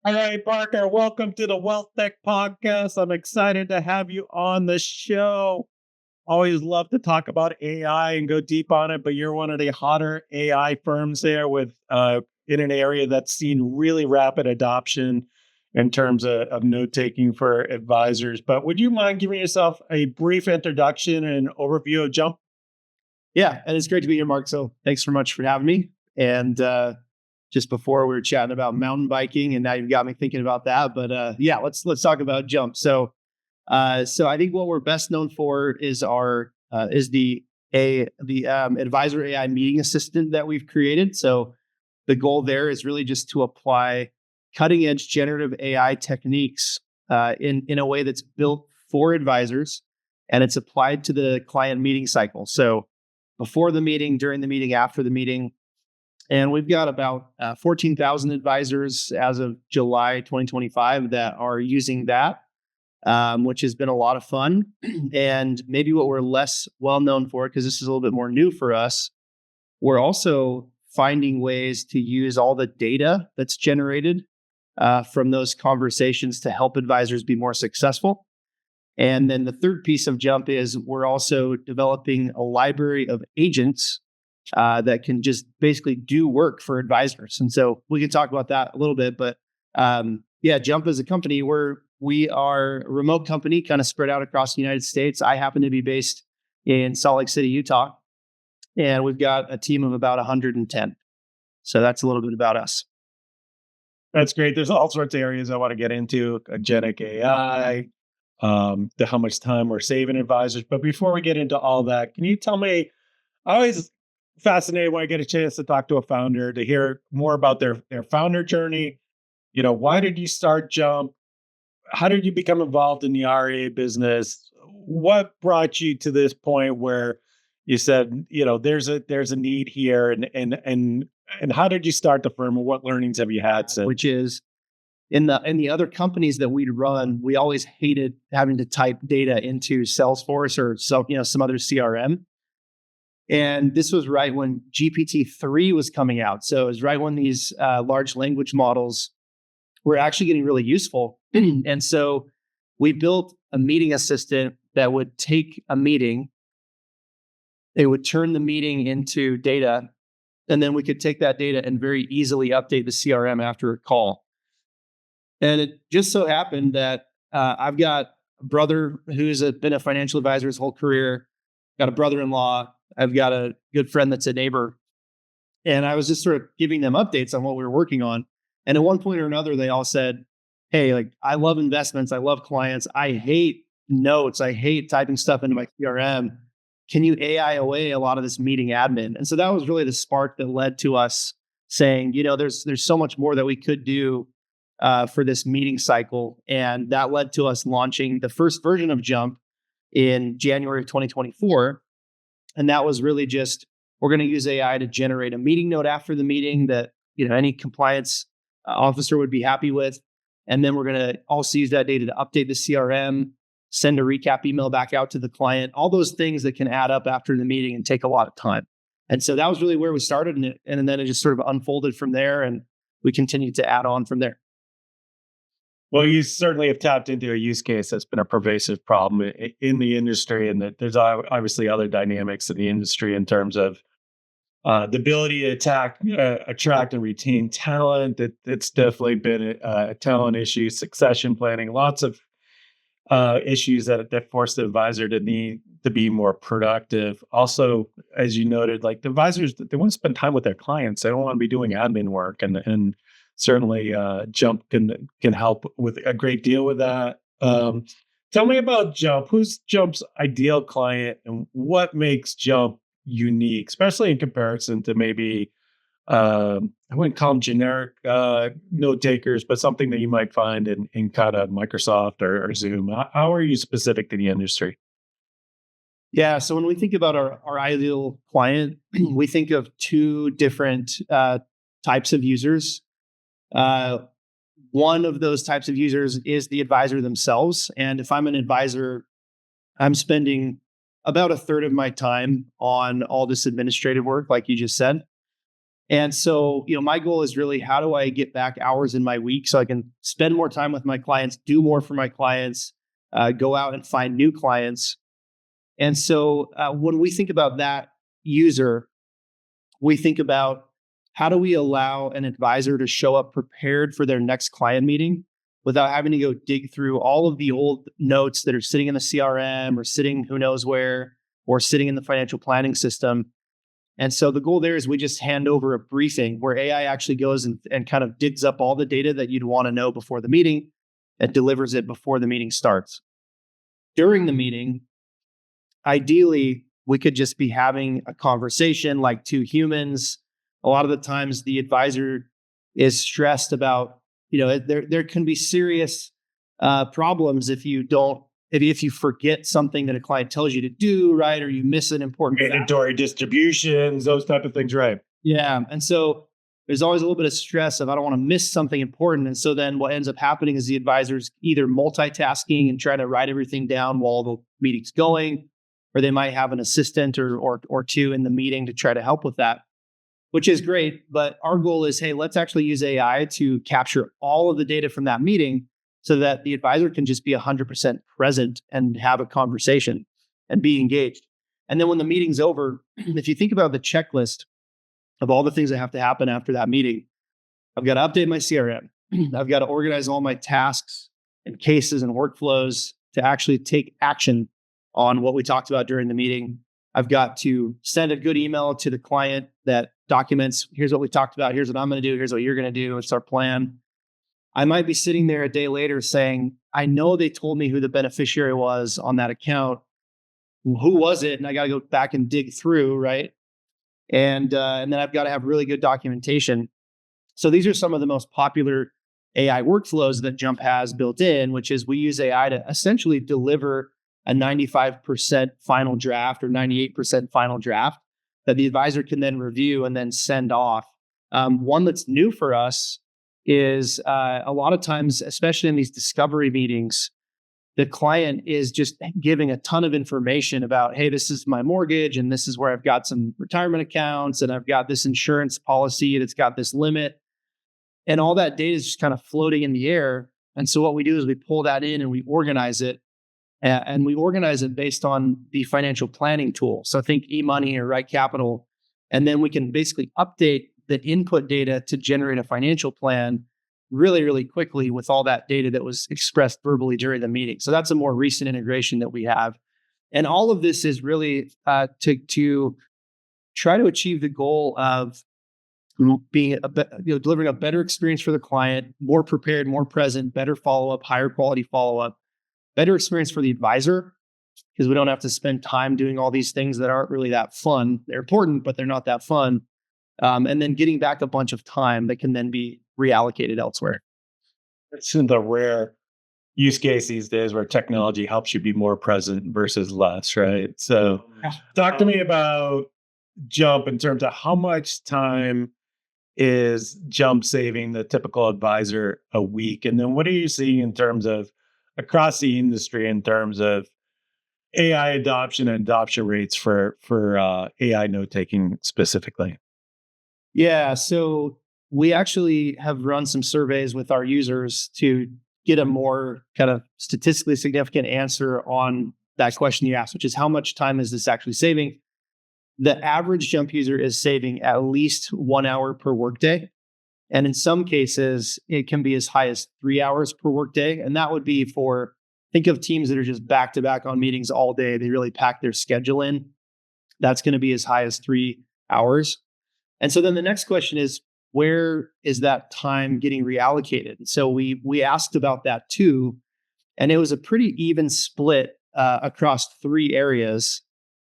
All right, Parker, welcome to the WealthTech podcast. I'm excited to have you on the show. Always love to talk about AI and go deep on it, but you're one of the hotter AI firms there with in an area that's seen really rapid adoption in terms of note taking for advisors. But would you mind giving yourself a brief introduction and overview of Jump? Yeah, and it's great to be here, Mark. So thanks so much for having me. And just before we were chatting about mountain biking, and now you've got me thinking about that. But yeah, let's talk about Jump. So I think what we're best known for is the advisor AI meeting assistant that we've created. So the goal there is really just to apply cutting edge generative AI techniques in a way that's built for advisors, and it's applied to the client meeting cycle. So before the meeting, during the meeting, after the meeting. And we've got about 14,000 advisors as of July 2025 that are using that, which has been a lot of fun. And maybe what we're less well known for, because this is a little bit more new for us, we're also finding ways to use all the data that's generated from those conversations to help advisors be more successful. And then the third piece of Jump is we're also developing a library of agents that can just basically do work for advisors. And so we can talk about that a little bit. But yeah, Jump as a company, we are a remote company kind of spread out across the United States. I happen to be based in Salt Lake City, Utah. And we've got a team of about 110. So that's a little bit about us. That's great. There's all sorts of areas I want to get into, agentic AI, how much time we're saving advisors. But before we get into all that, can you tell me, I always fascinated when I get a chance to talk to a founder to hear more about their founder journey. Why did you start Jump? How did you become involved in the RA business? What brought you to this point where you said, there's a need here, and how did you start the firm, and what learnings have you had since? Which is in the other companies that we'd run, we always hated having to type data into Salesforce or some other CRM. And this was right when GPT-3 was coming out. So it was right when these large language models were actually getting really useful. And so we built a meeting assistant that would take a meeting, it would turn the meeting into data, and then we could take that data and very easily update the CRM after a call. And it just so happened that I've got a brother who's been a financial advisor his whole career, got a brother-in-law, I've got a good friend that's a neighbor. And I was just sort of giving them updates on what we were working on. And at one point or another, they all said, hey, I love investments. I love clients. I hate notes. I hate typing stuff into my CRM. Can you AI away a lot of this meeting admin? And so that was really the spark that led to us saying, there's so much more that we could do for this meeting cycle. And that led to us launching the first version of Jump in January of 2024. And that was really just, we're going to use AI to generate a meeting note after the meeting that, any compliance officer would be happy with. And then we're going to also use that data to update the CRM, send a recap email back out to the client, all those things that can add up after the meeting and take a lot of time. And so that was really where we started, and then it just sort of unfolded from there, and we continued to add on from there. Well, you certainly have tapped into a use case that's been a pervasive problem in the industry, and that there's obviously other dynamics in the industry in terms of the ability to attract and retain talent. It's definitely been a talent issue, succession planning, lots of issues that force the advisor to need to be more productive. Also, as you noted, the advisors, they want to spend time with their clients. They don't want to be doing admin work, and certainly Jump can help with a great deal with that. Tell me about Jump. Who's Jump's ideal client, and what makes Jump unique, especially in comparison to maybe I wouldn't call them generic note takers, but something that you might find in kind of Microsoft or Zoom. How are you specific to the industry? Yeah, so when we think about our ideal client, we think of two different types of users. One of those types of users is the advisor themselves. And if I'm an advisor, I'm spending about a third of my time on all this administrative work, like you just said. And so, my goal is really, how do I get back hours in my week so I can spend more time with my clients, do more for my clients, go out and find new clients. And so when we think about that user, we think about, how do we allow an advisor to show up prepared for their next client meeting without having to go dig through all of the old notes that are sitting in the CRM or sitting who knows where, or sitting in the financial planning system. And so the goal there is we just hand over a briefing where AI actually goes and kind of digs up all the data that you'd want to know before the meeting and delivers it before the meeting starts. During the meeting, ideally, we could just be having a conversation like two humans. A lot of the times the advisor is stressed about, there can be serious problems if you forget something that a client tells you to do, right? Or you miss an important mandatory distributions, those type of things, right? Yeah. And so there's always a little bit of stress of, I don't want to miss something important. And so then what ends up happening is the advisor's either multitasking and trying to write everything down while the meeting's going, or they might have an assistant or two in the meeting to try to help with that, which is great. But our goal is, hey, let's actually use AI to capture all of the data from that meeting so that the advisor can just be 100% present and have a conversation and be engaged. And then when the meeting's over, if you think about the checklist of all the things that have to happen after that meeting, I've got to update my CRM. I've got to organize all my tasks and cases and workflows to actually take action on what we talked about during the meeting. I've got to send a good email to the client that documents, here's what we talked about, here's what I'm going to do, here's what you're going to do, it's our plan. I might be sitting there a day later saying, I know they told me who the beneficiary was on that account. Who was it? And I got to go back and dig through, right? And then I've got to have really good documentation. So these are some of the most popular AI workflows that Jump has built in, which is we use AI to essentially deliver a 95% final draft or 98% final draft that the advisor can then review and then send off. One that's new for us is a lot of times, especially in these discovery meetings, the client is just giving a ton of information about, hey, this is my mortgage and this is where I've got some retirement accounts and I've got this insurance policy that's got this limit. And all that data is just kind of floating in the air. And so what we do is we pull that in and we organize it. And we organize it based on the financial planning tool. So think eMoney or Right Capital. And then we can basically update the input data to generate a financial plan really, really quickly with all that data that was expressed verbally during the meeting. So that's a more recent integration that we have. And all of this is really to try to achieve the goal of being delivering a better experience for the client, more prepared, more present, better follow-up, higher quality follow-up, better experience for the advisor, because we don't have to spend time doing all these things that aren't really that fun. They're important, but they're not that fun. And then getting back a bunch of time that can then be reallocated elsewhere. It's in the rare use case these days where technology helps you be more present versus less, right? So talk to me about Jump in terms of how much time is Jump saving the typical advisor a week? And then what are you seeing in terms of across the industry in terms of AI adoption and adoption rates for AI note taking specifically? Yeah, so we actually have run some surveys with our users to get a more kind of statistically significant answer on that question you asked, which is how much time is this actually saving? The average Jump user is saving at least 1 hour per workday. And in some cases, it can be as high as 3 hours per workday. And that would be think of teams that are just back to back on meetings all day. They really pack their schedule in. That's going to be as high as 3 hours. And so then the next question is, where is that time getting reallocated? So we asked about that too. And it was a pretty even split across 3 areas.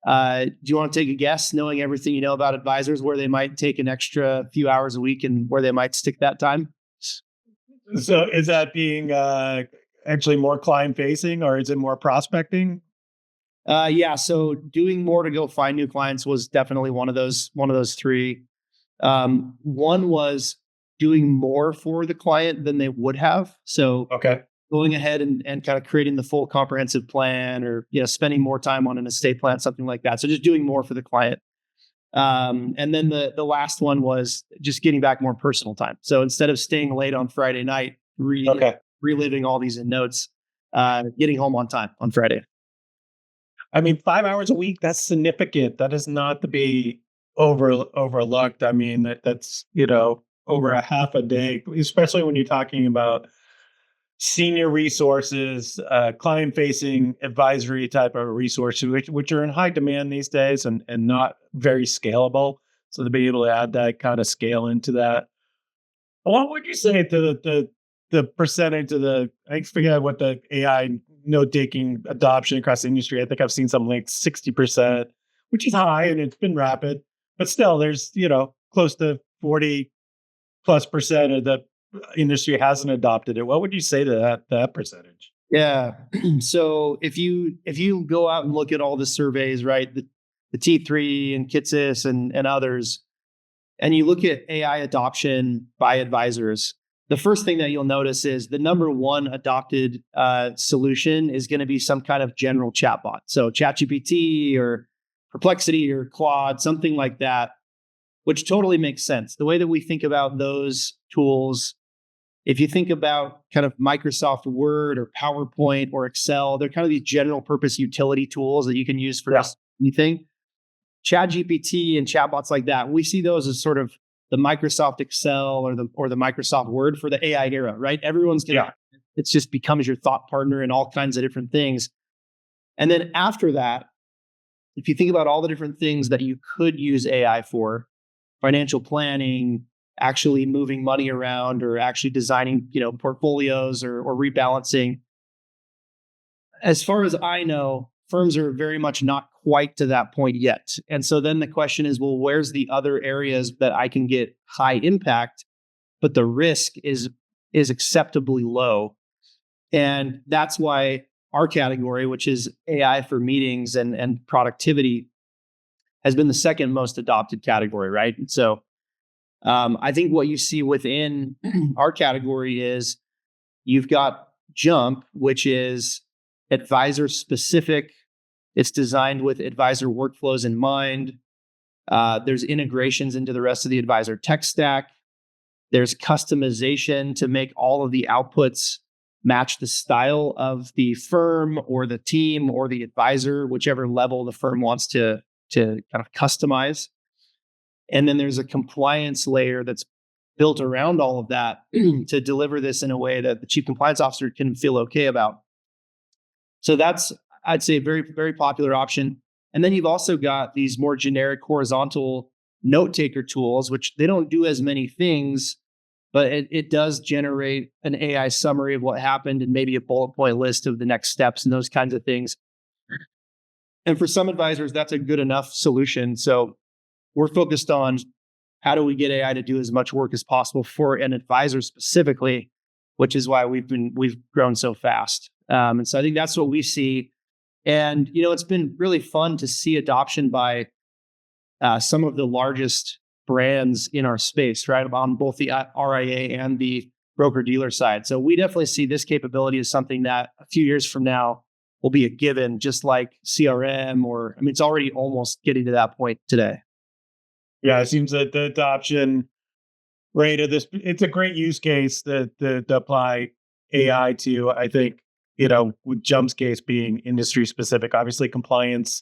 Do you want to take a guess, knowing everything you know about advisors, where they might take an extra few hours a week and where they might stick that time? So is that being actually more client facing, or is it more prospecting? Yeah. So doing more to go find new clients was definitely one of those 3. One was doing more for the client than they would have. So okay, going ahead and kind of creating the full comprehensive plan, or spending more time on an estate plan, something like that. So just doing more for the client. And then the last one was just getting back more personal time. So instead of staying late on Friday night, Okay. reliving all these in notes, getting home on time on Friday. I mean, 5 hours a week, that's significant. That is not to be overlooked. I mean, that's, over a half a day, especially when you're talking about senior resources, client facing advisory type of resources, which are in high demand these days and not very scalable. So to be able to add that kind of scale into that, what would you say to the percentage of I forget what the AI note taking adoption across the industry? I think I've seen something like 60%, which is high and it's been rapid, but still there's, close to 40+% of the industry hasn't adopted it. What would you say to that percentage? Yeah. So if you go out and look at all the surveys, right, the T3 and Kitsis and others, and you look at AI adoption by advisors, the first thing that you'll notice is the number one adopted solution is going to be some kind of general chatbot. So ChatGPT or Perplexity or Claude, something like that, which totally makes sense. The way that we think about those tools, if you think about kind of Microsoft Word or PowerPoint or Excel, they're kind of these general purpose utility tools that you can use for anything. ChatGPT and chatbots like that, we see those as sort of the Microsoft Excel or the Microsoft Word for the AI era, right? Everyone's gonna, it just becomes your thought partner in all kinds of different things. And then after that, if you think about all the different things that you could use AI for, financial planning, actually moving money around, or actually designing, portfolios or rebalancing. As far as I know, firms are very much not quite to that point yet. And so then the question is, well, where's the other areas that I can get high impact, but the risk is acceptably low? And that's why our category, which is AI for meetings and productivity, has been the second most adopted category, right? And so I think what you see within our category is you've got Jump, which is advisor specific. It's designed with advisor workflows in mind. There's integrations into the rest of the advisor tech stack. There's customization to make all of the outputs match the style of the firm or the team or the advisor, whichever level the firm wants to kind of customize. And then there's a compliance layer that's built around all of that to deliver this in a way that the chief compliance officer can feel okay about. So that's, I'd say, a very, very popular option. And then you've also got these more generic horizontal note taker tools, which they don't do as many things, but it does generate an AI summary of what happened and maybe a bullet point list of the next steps and those kinds of things. And for some advisors, that's a good enough solution. So we're focused on how do we get AI to do as much work as possible for an advisor specifically, which is why we've grown so fast. And so I think that's what we see. And, it's been really fun to see adoption by some of the largest brands in our space, right? On both the RIA and the broker dealer side. So we definitely see this capability as something that a few years from now will be a given, just like CRM it's already almost getting to that point today. Yeah, it seems that the adoption rate of this, it's a great use case to apply AI to. I think, with Jump's case being industry specific, obviously compliance.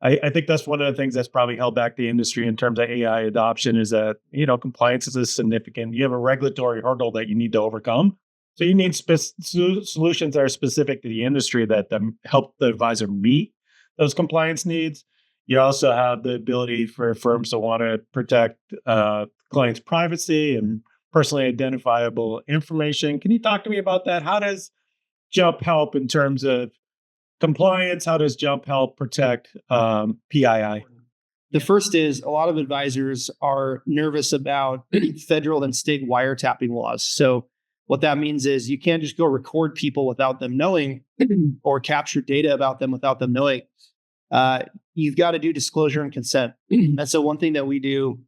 I think that's one of the things that's probably held back the industry in terms of AI adoption is that, compliance is a significant, you have a regulatory hurdle that you need to overcome. So you need solutions that are specific to the industry that help the advisor meet those compliance needs. You also have the ability for firms to want to protect clients' privacy and personally identifiable information. Can you talk to me about that? How does Jump help in terms of compliance? How does Jump help protect PII? The first is a lot of advisors are nervous about federal and state wiretapping laws. So what that means is you can't just go record people without them knowing or capture data about them without them knowing. You've got to do disclosure and consent. And so one thing that we do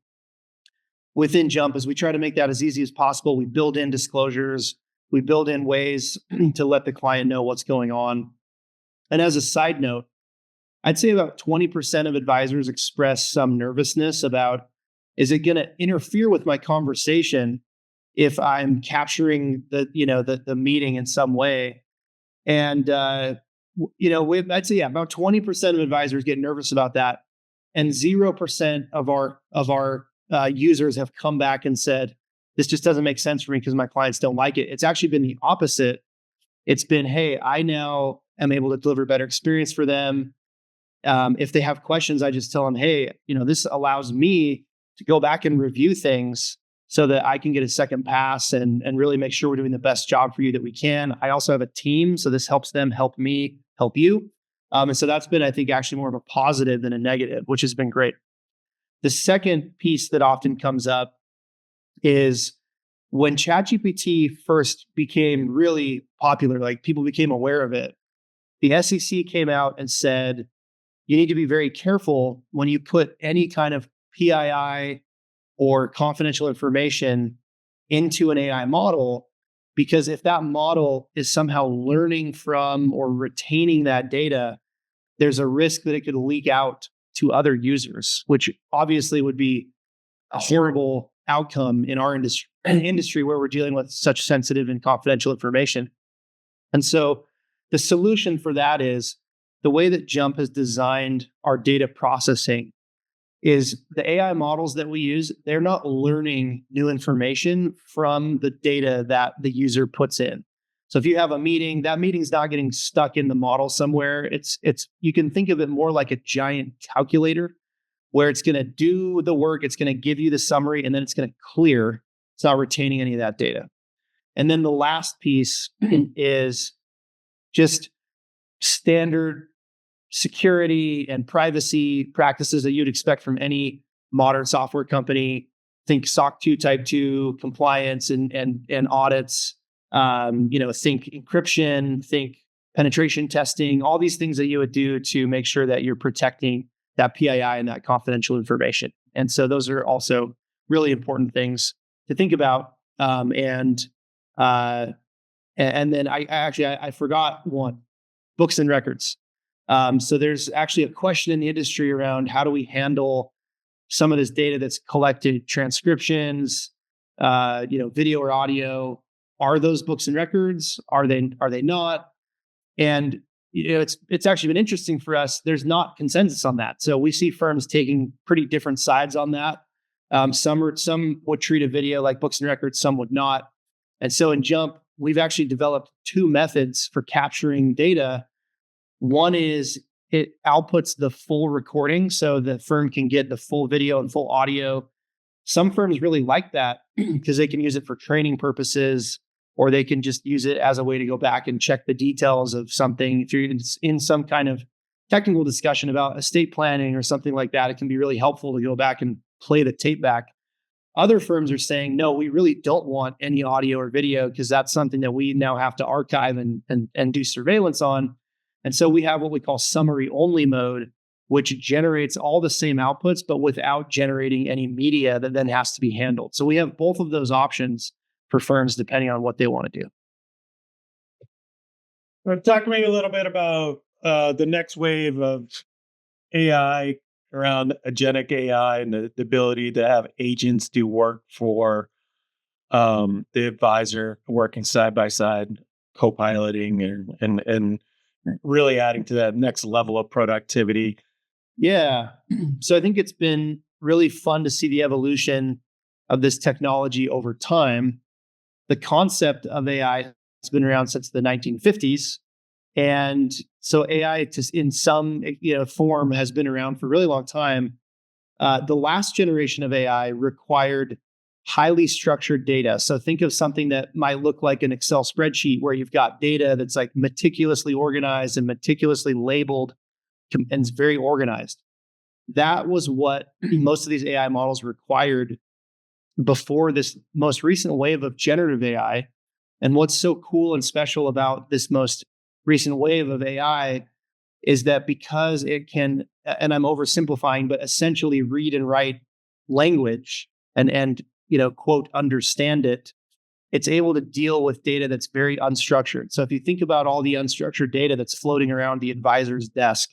within Jump is we try to make that as easy as possible. We build in disclosures. We build in ways to let the client know what's going on. And as a side note, I'd say about 20% of advisors express some nervousness about, is it going to interfere with my conversation if I'm capturing the meeting in some way? And I'd say about 20% of advisors get nervous about that, and 0% of our users have come back and said, this just doesn't make sense for me because my clients don't like it. It's actually been the opposite. It's been, hey, I now am able to deliver a better experience for them. If they have questions, I just tell them, hey, this allows me to go back and review things so that I can get a second pass and really make sure we're doing the best job for you that we can. I also have a team, so this helps them help me help you. And so that's been, I think, actually more of a positive than a negative, which has been great. The second piece that often comes up is when ChatGPT first became really popular, like people became aware of it, the SEC came out and said, you need to be very careful when you put any kind of PII or confidential information into an AI model, because if that model is somehow learning from or retaining that data, there's a risk that it could leak out to other users, which obviously would be a horrible outcome in our industry where we're dealing with such sensitive and confidential information. And so the solution for that is the way that Jump has designed our data processing is the AI models that we use, they're not learning new information from the data that the user puts in. So if you have a meeting, that meeting's not getting stuck in the model somewhere. It's you can think of it more like a giant calculator where it's going to do the work, it's going to give you the summary, and then it's going to clear. It's not retaining any of that data. And then the last piece is just standard security and privacy practices that you'd expect from any modern software company. Think SOC 2 Type 2 compliance and audits. Think encryption, think penetration testing, all these things that you would do to make sure that you're protecting that PII and that confidential information. And so those are also really important things to think about. And then I forgot one, books and records. So there's actually a question in the industry around how do we handle some of this data that's collected, transcriptions, video or audio. Are those books and records? Are they not? And it's actually been interesting for us. There's not consensus on that. So we see firms taking pretty different sides on that. Some would treat a video like books and records, some would not. And so in Jump, we've actually developed two methods for capturing data. One is it outputs the full recording, so the firm can get the full video and full audio. Some firms really like that because they can use it for training purposes, or they can just use it as a way to go back and check the details of something. If you're in some kind of technical discussion about estate planning or something like that, it can be really helpful to go back and play the tape back. Other firms are saying, no, we really don't want any audio or video because that's something that we now have to archive and do surveillance on. And so we have what we call summary only mode, which generates all the same outputs, but without generating any media that then has to be handled. So we have both of those options for firms depending on what they want to do. Talk to me a little bit about the next wave of AI around agentic AI and the ability to have agents do work for the advisor, working side by side, co-piloting and really adding to that next level of productivity. Yeah. So I think it's been really fun to see the evolution of this technology over time. The concept of AI has been around since the 1950s. And so AI in some form has been around for a really long time. The last generation of AI required highly structured data. So think of something that might look like an Excel spreadsheet where you've got data that's like meticulously organized and meticulously labeled and it's very organized. That was what most of these AI models required before this most recent wave of generative AI. And what's so cool and special about this most recent wave of AI is that because it can, and I'm oversimplifying, but essentially read and write language and quote, understand it, it's able to deal with data that's very unstructured. So if you think about all the unstructured data that's floating around the advisor's desk,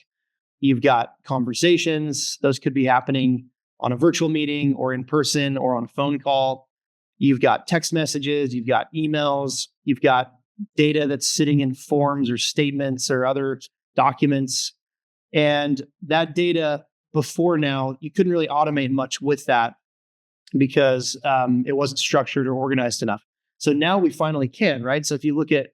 You've got conversations. Those could be happening on a virtual meeting or in person or on a phone call. You've got text messages. You've got emails. You've got data that's sitting in forms or statements or other documents. And that data before now, you couldn't really automate much with that because it wasn't structured or organized enough. So now we finally can, right? So if you look at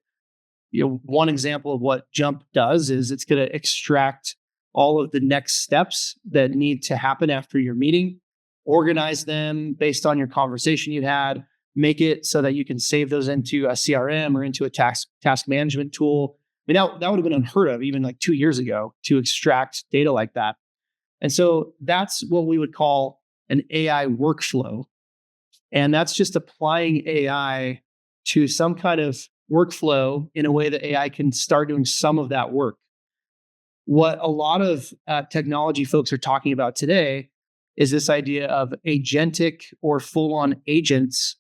one example of what Jump does is it's going to extract all of the next steps that need to happen after your meeting, organize them based on your conversation you had, make it so that you can save those into a CRM or into a task management tool. I mean, that would have been unheard of even like 2 years ago to extract data like that. And so that's what we would call an AI workflow. And that's just applying AI to some kind of workflow in a way that AI can start doing some of that work. What a lot of technology folks are talking about today is this idea of agentic or full-on agents.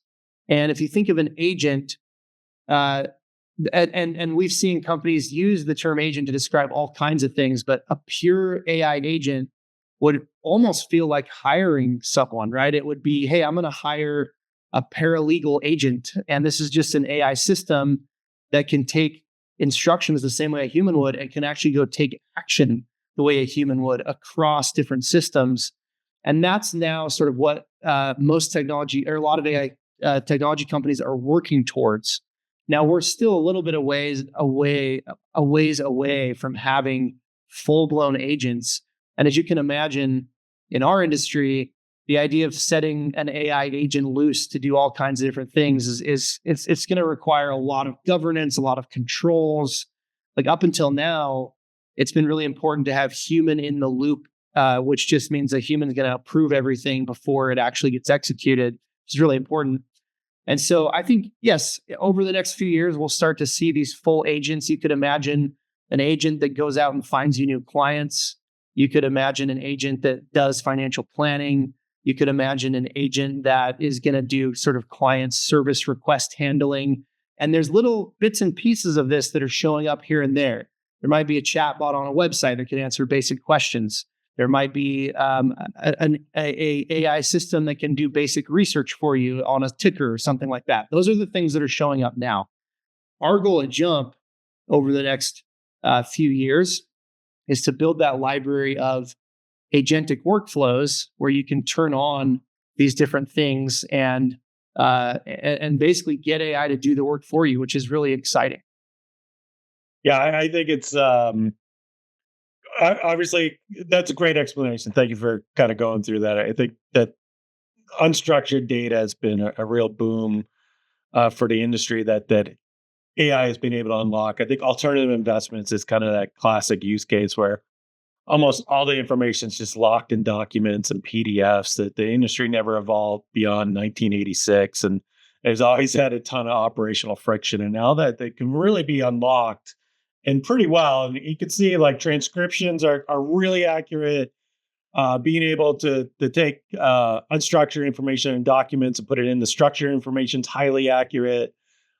And if you think of an agent, and we've seen companies use the term agent to describe all kinds of things, but a pure AI agent would almost feel like hiring someone, right? It would be, hey, I'm going to hire a paralegal agent, and this is just an AI system that can take instructions the same way a human would and can actually go take action the way a human would across different systems. And that's now sort of what most technology or a lot of AI technology companies are working towards. Now we're still a little bit a ways away from having full-blown agents. And as you can imagine, in our industry, the idea of setting an AI agent loose to do all kinds of different things is it's going to require a lot of governance, a lot of controls. Like up until now, it's been really important to have human in the loop, which just means a human is going to approve everything before it actually gets executed, which is really important. And so I think, yes, over the next few years, we'll start to see these full agents. You could imagine an agent that goes out and finds you new clients. You could imagine an agent that does financial planning. You could imagine an agent that is going to do sort of client service request handling. And there's little bits and pieces of this that are showing up here and there. There might be a chatbot on a website that can answer basic questions. There might be an AI system that can do basic research for you on a ticker or something like that. Those are the things that are showing up now. Our goal at Jump over the next few years is to build that library of agentic workflows where you can turn on these different things and basically get AI to do the work for you, which is really exciting. Yeah, I think it's obviously that's a great explanation. Thank you for kind of going through that. I think that unstructured data has been a real boom for the industry that AI has been able to unlock. I think alternative investments is kind of that classic use case where almost all the information is just locked in documents and PDFs that the industry never evolved beyond 1986. And has always had a ton of operational friction. And now that they can really be unlocked and pretty well, and you can see like transcriptions are really accurate. Being able to take unstructured information in documents and put it in the structured information is highly accurate.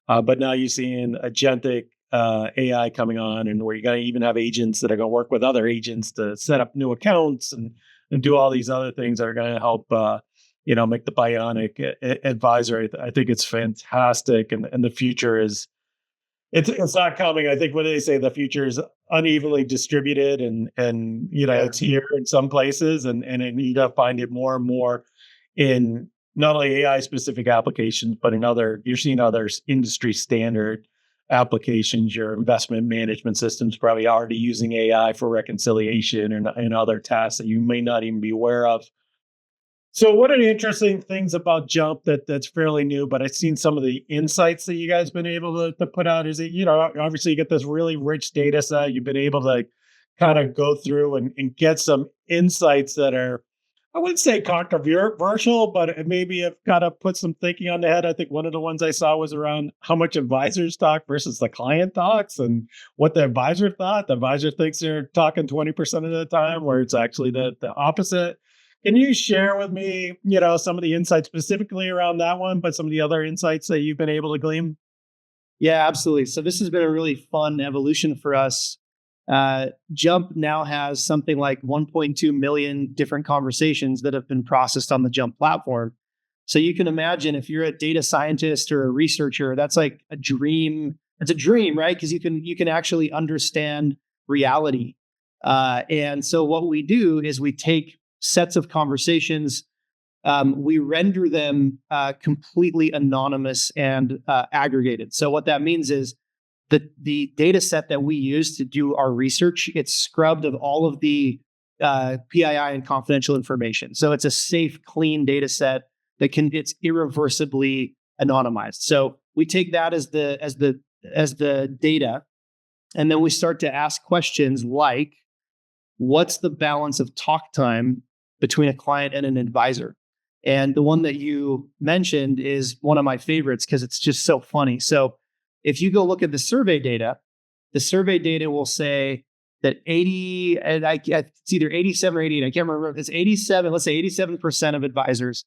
But now you're seeing agentic AI coming on, and where you're going to even have agents that are going to work with other agents to set up new accounts and do all these other things that are going to help, make the bionic advisor. I think it's fantastic, and the future is it's not coming. I think when they say the future is unevenly distributed, and it's here in some places, and you got to find it more and more in not only AI specific applications, but you're seeing other industry standard applications. Your investment management system's probably already using AI for reconciliation and other tasks that you may not even be aware of. So one of the interesting things about Jump that's fairly new, but I've seen some of the insights that you guys been able to put out is that, obviously you get this really rich data set. You've been able to kind of go through and get some insights that are, I wouldn't say controversial, but maybe have kind of put some thinking on the head. I think one of the ones I saw was around how much advisors talk versus the client talks, and what the advisor thought. The advisor thinks they're talking 20% of the time, where it's actually the opposite. Can you share with me, some of the insights specifically around that one, but some of the other insights that you've been able to glean? Yeah, absolutely. So this has been a really fun evolution for us. Jump now has something like 1.2 million different conversations that have been processed on the Jump platform. So you can imagine if you're a data scientist or a researcher, that's like a dream. It's a dream, right? Because you can actually understand reality. And so what we do is we take sets of conversations, we render them completely anonymous and aggregated. So what that means is the data set that we use to do our research, it's scrubbed of all of the PII and confidential information. So it's a safe, clean data set it's irreversibly anonymized. So we take that as the data, and then we start to ask questions like, what's the balance of talk time between a client and an advisor? And the one that you mentioned is one of my favorites because it's just so funny. So if you go look at the survey data will say that 80, and it's either 87 or 88, I can't remember. It's 87, let's say 87% of advisors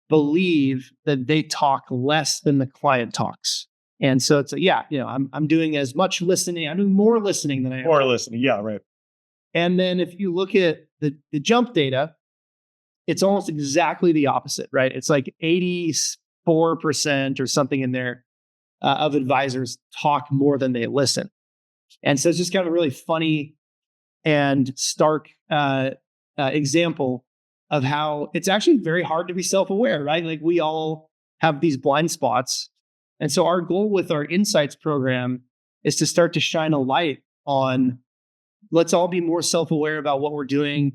believe that they talk less than the client talks. And so it's I'm doing as much listening. I'm doing more listening than I am. More listening. Yeah, right. And then if you look at the Jump data, it's almost exactly the opposite, right? It's like 84% or something in there of advisors talk more than they listen. And so it's just kind of a really funny and stark example of how it's actually very hard to be self-aware, right? Like we all have these blind spots. And so our goal with our Insights program is to start to shine a light on, let's all be more self-aware about what we're doing.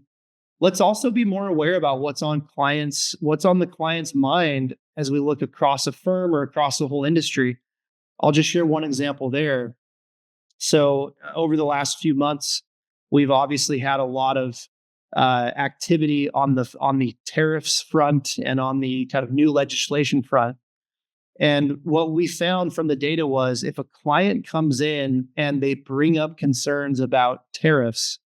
Let's also be more aware about what's on the client's mind as we look across a firm or across the whole industry. I'll just share one example there. So over the last few months, we've obviously had a lot of activity on the tariffs front and on the kind of new legislation front. And what we found from the data was if a client comes in and they bring up concerns about tariffs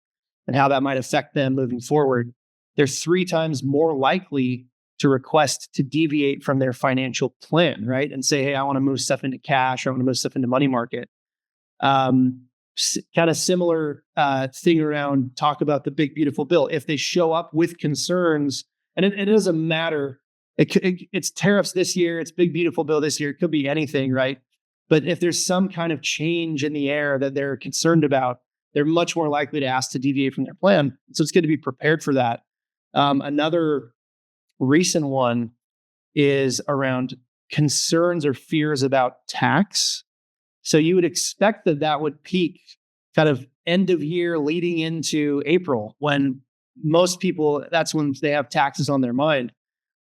and how that might affect them moving forward, they're 3 times more likely to request to deviate from their financial plan, right? And say, hey, I want to move stuff into cash, or I want to move stuff into money market. Kind of similar thing around talk about the big, beautiful bill. If they show up with concerns, and it doesn't matter, it's tariffs this year, it's big, beautiful bill this year, it could be anything, right? But if there's some kind of change in the air that they're concerned about, they're much more likely to ask to deviate from their plan. So it's good to be prepared for that. Another recent one is around concerns or fears about tax. So you would expect that would peak kind of end of year leading into April, when most people, that's when they have taxes on their mind.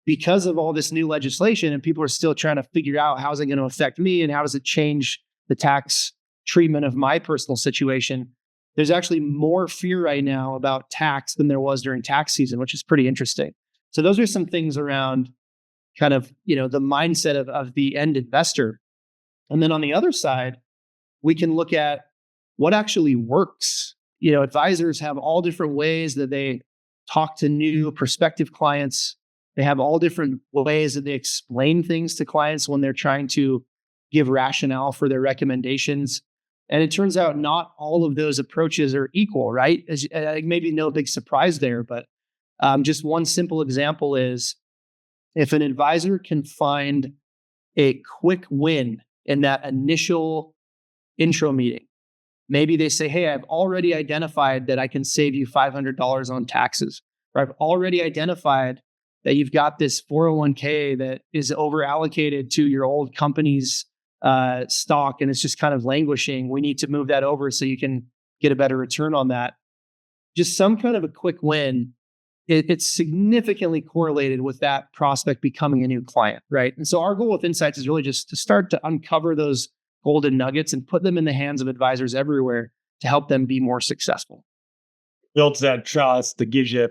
Because of all this new legislation and people are still trying to figure out how's it going to affect me and how does it change the tax treatment of my personal situation, there's actually more fear right now about tax than there was during tax season, which is pretty interesting. So those are some things around kind of, the mindset of the end investor. And then on the other side, we can look at what actually works. Advisors have all different ways that they talk to new prospective clients. They have all different ways that they explain things to clients when they're trying to give rationale for their recommendations. And it turns out not all of those approaches are equal, right? Maybe no big surprise there, but just one simple example is if an advisor can find a quick win in that initial intro meeting, maybe they say, hey, I've already identified that I can save you $500 on taxes, or I've already identified that you've got this 401k that is over allocated to your old company's stock and it's just kind of languishing. We need to move that over so you can get a better return on that. Just some kind of a quick win. It's significantly correlated with that prospect becoming a new client, right? And so our goal with Insights is really just to start to uncover those golden nuggets and put them in the hands of advisors everywhere to help them be more successful. Builds that trust that gives you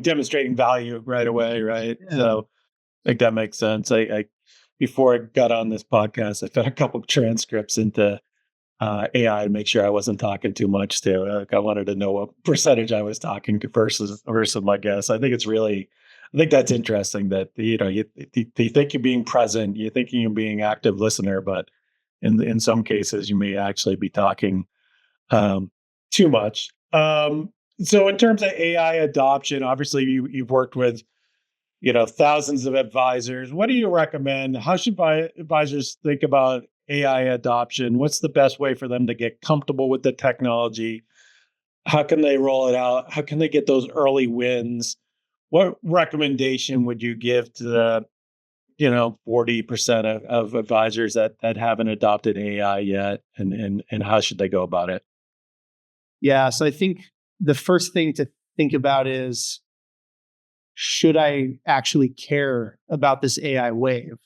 demonstrating value right away, right? Yeah. So I think that makes sense. I before I got on this podcast, I fed a couple of transcripts into AI to make sure I wasn't talking too much too. I wanted to know what percentage I was talking to versus my guests. I think that's interesting that, you think you're being present, you think you're being active listener, but in some cases you may actually be talking too much. So in terms of AI adoption, obviously you've worked with thousands of advisors. What do you recommend? How should advisors think about AI adoption? What's the best way for them to get comfortable with the technology? How can they roll it out? How can they get those early wins? What recommendation would you give to the 40% of advisors that haven't adopted AI yet, and how should they go about it? Yeah. So I think the first thing to think about is, should I actually care about this AI wave?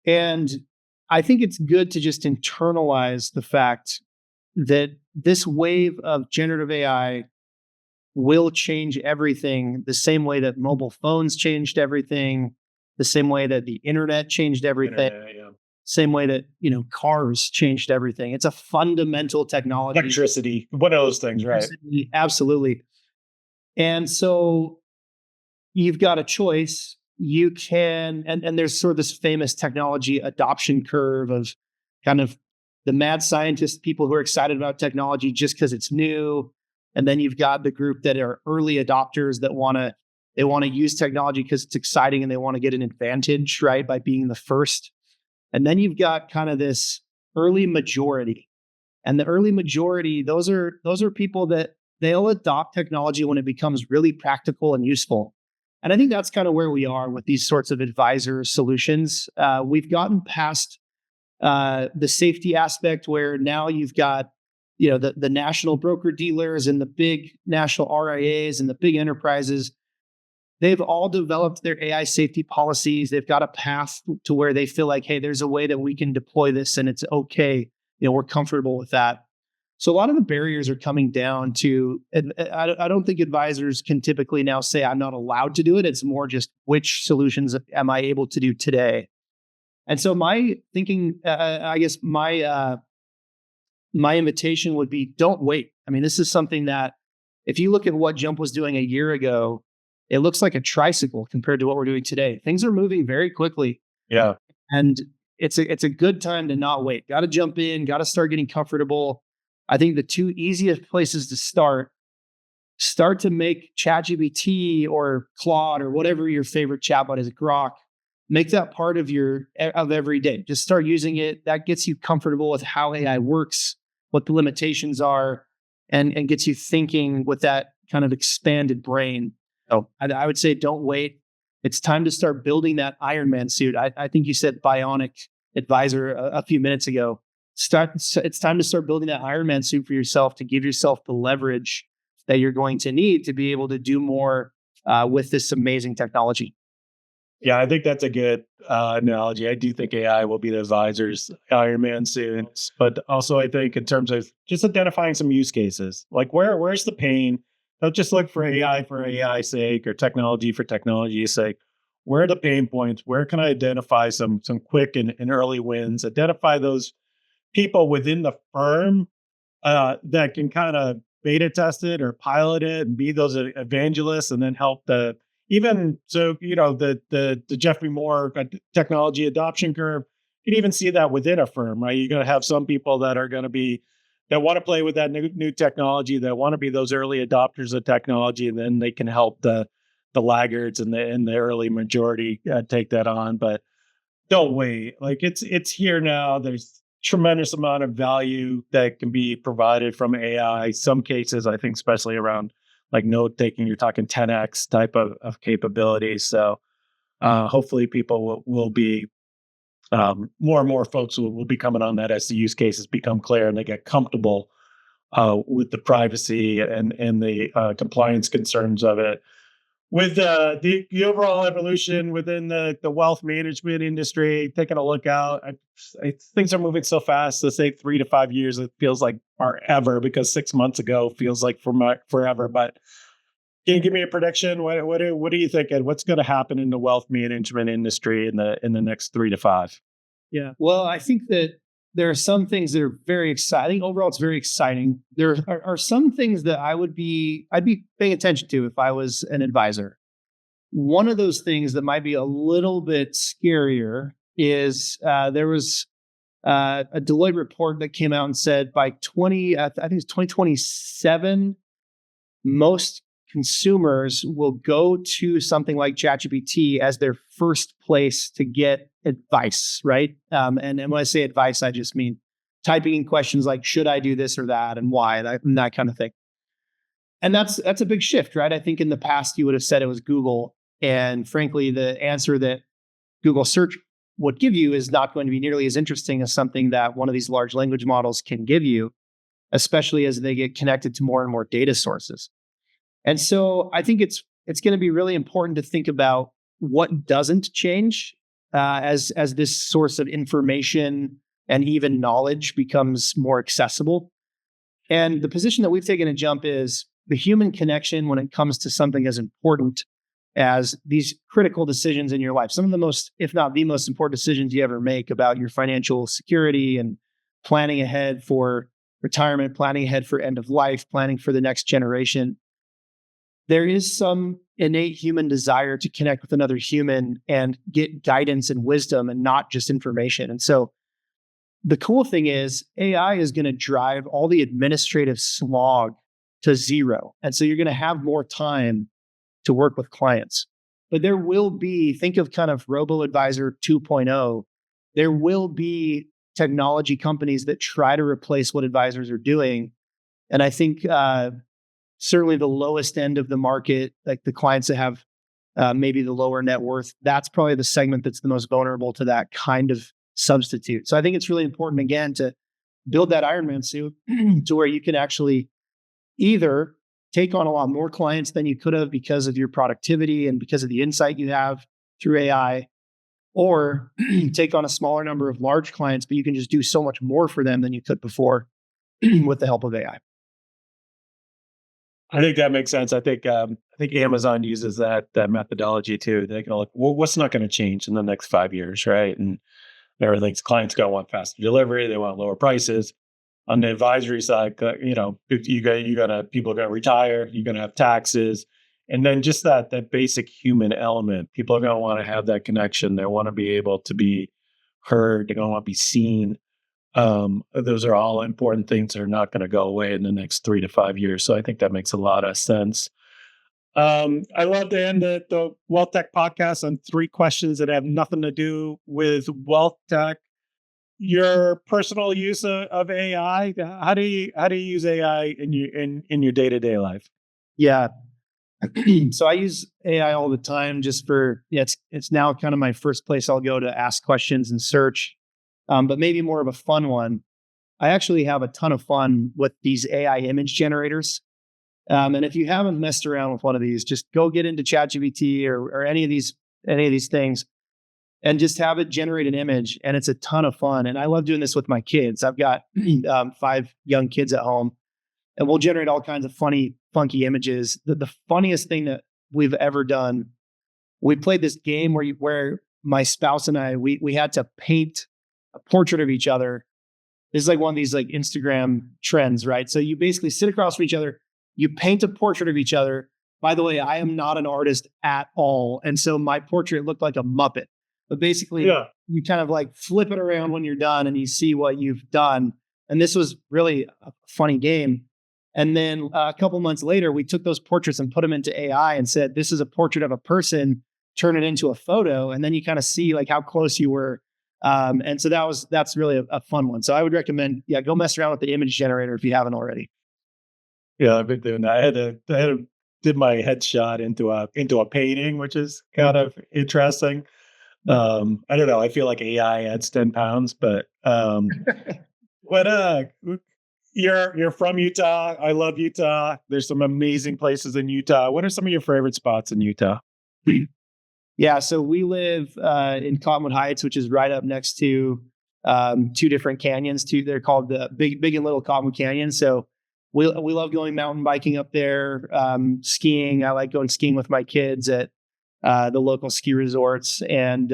And I think it's good to just internalize the fact that this wave of generative AI will change everything the same way that mobile phones changed everything, the same way that the internet changed everything, Internet, yeah. same way that, cars changed everything. It's a fundamental technology. Electricity, one of those things, right? Electricity, absolutely. And so you've got a choice. You can, and there's sort of this famous technology adoption curve of kind of the mad scientist, people who are excited about technology just because it's new. And then you've got the group that are early adopters that they want to use technology because it's exciting and they want to get an advantage, right, by being the first. And then you've got kind of this early majority. And the early majority, those are people that they'll adopt technology when it becomes really practical and useful. And I think that's kind of where we are with these sorts of advisor solutions. We've gotten past the safety aspect where now you've got the national broker dealers and the big national RIAs and the big enterprises. They've all developed their AI safety policies. They've got a path to where they feel like, hey, there's a way that we can deploy this and it's okay. We're comfortable with that. So a lot of the barriers are coming down to, I don't think advisors can typically now say, I'm not allowed to do it. It's more just, which solutions am I able to do today? And so my thinking, I guess my invitation would be, don't wait. I mean, this is something that if you look at what Jump was doing a year ago, it looks like a tricycle compared to what we're doing today. Things are moving very quickly. Yeah. And it's a good time to not wait. Got to jump in, got to start getting comfortable. I think the two easiest places to start to make ChatGPT or Claude or whatever your favorite chatbot is, Grok, make that part of every day. Just start using it. That gets you comfortable with how AI works, what the limitations are, and gets you thinking with that kind of expanded brain. So I would say don't wait. It's time to start building that Ironman suit. I think you said bionic advisor a few minutes ago. It's time to start building that Ironman suit for yourself to give yourself the leverage that you're going to need to be able to do more with this amazing technology. Yeah, I think that's a good analogy. I do think AI will be the advisor's Iron Man soon, but also I think in terms of just identifying some use cases, like where's the pain? Don't just look for AI for AI's sake or technology for technology's sake. Where are the pain points? Where can I identify some quick and early wins? Identify those people within the firm that can kind of beta test it or pilot it and be those evangelists, and then help the Jeffrey Moore technology adoption curve. You can even see that within a firm, right? You're going to have some people that are going to be that want to play with that new technology, that want to be those early adopters of technology, and then they can help the laggards and the early majority take that on. But don't wait. Like it's here now. There's tremendous amount of value that can be provided from AI. Some cases, I think, especially around like note taking, you're talking 10x type of capabilities. So hopefully people will be more and more folks will be coming on that as the use cases become clear and they get comfortable with the privacy and the compliance concerns of it. With the overall evolution within the wealth management industry, taking a look out, things are moving so fast. Let's say 3 to 5 years, it feels like forever, because 6 months ago feels like forever. But can you give me a prediction? What do you think, Ed? What's going to happen in the wealth management industry in the next 3 to 5? Yeah. Well, I think that there are some things that are very exciting. Overall, it's very exciting. There are some things that I'd be paying attention to if I was an advisor. One of those things that might be a little bit scarier is there was a Deloitte report that came out and said by I think it's 2027, most consumers will go to something like ChatGPT as their first place to get advice, right? And when I say advice, I just mean typing in questions like, should I do this or that, and why, and that kind of thing. And that's a big shift, right? I think in the past you would have said it was Google, and frankly, the answer that Google search would give you is not going to be nearly as interesting as something that one of these large language models can give you, especially as they get connected to more and more data sources. And so I think it's going to be really important to think about what doesn't change as this source of information and even knowledge becomes more accessible. And the position that we've taken at Jump is the human connection when it comes to something as important as these critical decisions in your life. Some of the most, if not the most important decisions you ever make about your financial security and planning ahead for retirement, planning ahead for end of life, planning for the next generation. There is some innate human desire to connect with another human and get guidance and wisdom and not just information. And so the cool thing is AI is going to drive all the administrative slog to zero. And so you're going to have more time to work with clients. But there will be, think of kind of robo-advisor 2.0. There will be technology companies that try to replace what advisors are doing. And I think certainly the lowest end of the market, like the clients that have maybe the lower net worth, that's probably the segment that's the most vulnerable to that kind of substitute. So I think it's really important, again, to build that Ironman suit to where you can actually either take on a lot more clients than you could have because of your productivity and because of the insight you have through AI, or take on a smaller number of large clients, but you can just do so much more for them than you could before with the help of AI. I think that makes sense. I think Amazon uses that methodology too. They go like, well, what's not going to change in the next 5 years, right? And everything's clients going to want faster delivery. They want lower prices. On the advisory side, you got people are going to retire. You're going to have taxes, and then just that basic human element. People are going to want to have that connection. They want to be able to be heard. They're going to want to be seen. Those are all important things that are not going to go away in the next 3 to 5 years. So I think that makes a lot of sense. I love to end the WealthTech podcast on 3 questions that have nothing to do with WealthTech. Your personal use of AI. How do you use AI in your day-to-day life? Yeah. So I use AI all the time just for, it's now kind of my first place I'll go to ask questions and search. But maybe more of a fun one. I actually have a ton of fun with these AI image generators. And if you haven't messed around with one of these, just go get into ChatGPT or any of these things and just have it generate an image. And it's a ton of fun. And I love doing this with my kids. I've got 5 young kids at home, and we'll generate all kinds of funny, funky images. The funniest thing that we've ever done, we played this game where my spouse and I, we had to paint a portrait of each other. This is like one of these like Instagram trends, right? So you basically sit across from each other, you paint a portrait of each other. By the way, I am not an artist at all. And so my portrait looked like a Muppet. But basically, you kind of like flip it around when you're done and you see what you've done. And this was really a funny game. And then a couple months later, we took those portraits and put them into AI and said, this is a portrait of a person, turn it into a photo. And then you kind of see like how close you were. And so that's really a fun one. So I would recommend, go mess around with the image generator if you haven't already. Yeah, I've been doing that. I had to did my headshot into a painting, which is kind of interesting. I don't know. I feel like AI adds 10 pounds, but you're from Utah. I love Utah. There's some amazing places in Utah. What are some of your favorite spots in Utah? Yeah, so we live in Cottonwood Heights, which is right up next to 2 different canyons. They're called the Big and Little Cottonwood Canyon. So we love going mountain biking up there, skiing. I like going skiing with my kids at the local ski resorts. And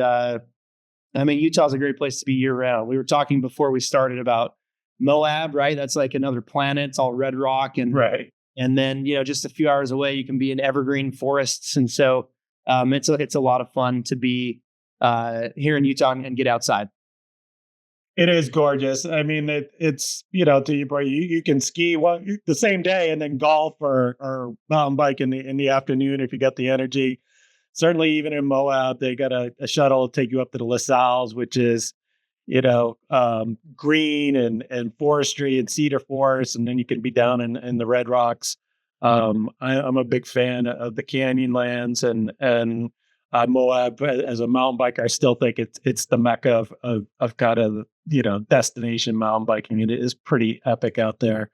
Utah's a great place to be year round. We were talking before we started about Moab, right? That's like another planet. It's all red rock. And right. And then, just a few hours away, you can be in evergreen forests. And so it's a lot of fun to be here in Utah and get outside. It is gorgeous. I mean, it's, to your point, you can ski the same day and then golf or mountain bike in the afternoon if you got the energy. Certainly, even in Moab, they got a shuttle to take you up to the La Salles, which is, green and forestry and cedar forest, and then you can be down in the Red Rocks. I'm a big fan of the Canyonlands and Moab as a mountain biker. I still think it's the mecca of kind of destination mountain biking. It is pretty epic out there.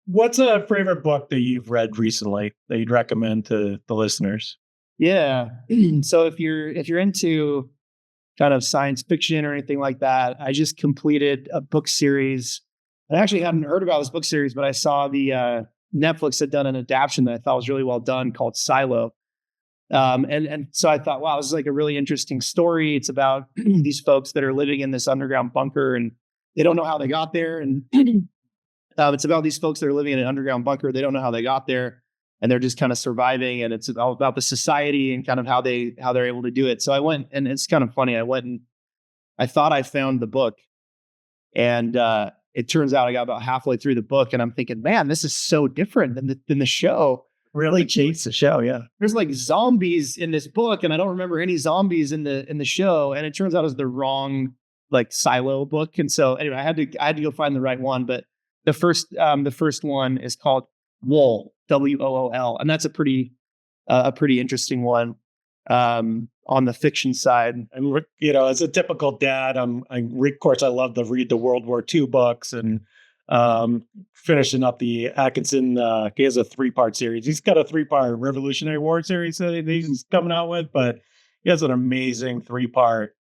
What's a favorite book that you've read recently that you'd recommend to the listeners? Yeah. So if you're into kind of science fiction or anything like that, I just completed a book series. I actually hadn't heard about this book series, but I saw the Netflix had done an adaptation that I thought was really well done called Silo. And so I thought, wow, this is like a really interesting story. It's about these folks that are living in this underground bunker and they don't know how they got there. And it's about these folks that are living in an underground bunker. They don't know how they got there and they're just kind of surviving. And it's all about the society and kind of how they're able to do it. So I went, and it's kind of funny. I went and I thought I found the book, and it turns out I got about halfway through the book and I'm thinking, man, this is so different than the show. Really changed the show, yeah. There's like zombies in this book, and I don't remember any zombies in the show. And it turns out it was the wrong like Silo book. And so anyway, I had to go find the right one. But the first one is called Wool, WOOL, and that's a pretty interesting one on the fiction side. And as a typical dad, of course I love to read the World War II books and finishing up the Atkinson. He has a 3-part series. He's got a 3-part Revolutionary War series that he's coming out with, but he has an amazing 3-part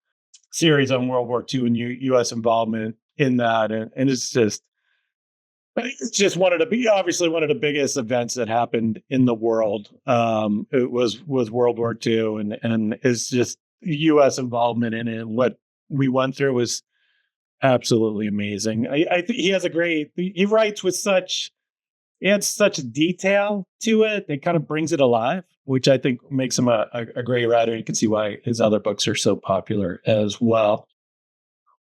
series on World War II and U.S. involvement in that, and it's just one of the biggest events that happened in the world. It was World War II, and it's just U.S. involvement in it. What we went through was absolutely amazing. I think he writes with such detail to it. It kind of brings it alive, which I think makes him a great writer. You can see why his other books are so popular as well.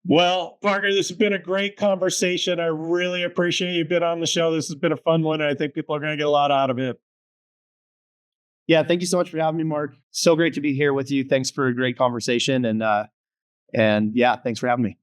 Well, Parker, this has been a great conversation. I really appreciate you being on the show. This has been a fun one, and I think people are going to get a lot out of it. Yeah, thank you so much for having me, Mark. So great to be here with you. Thanks for a great conversation, and yeah, thanks for having me.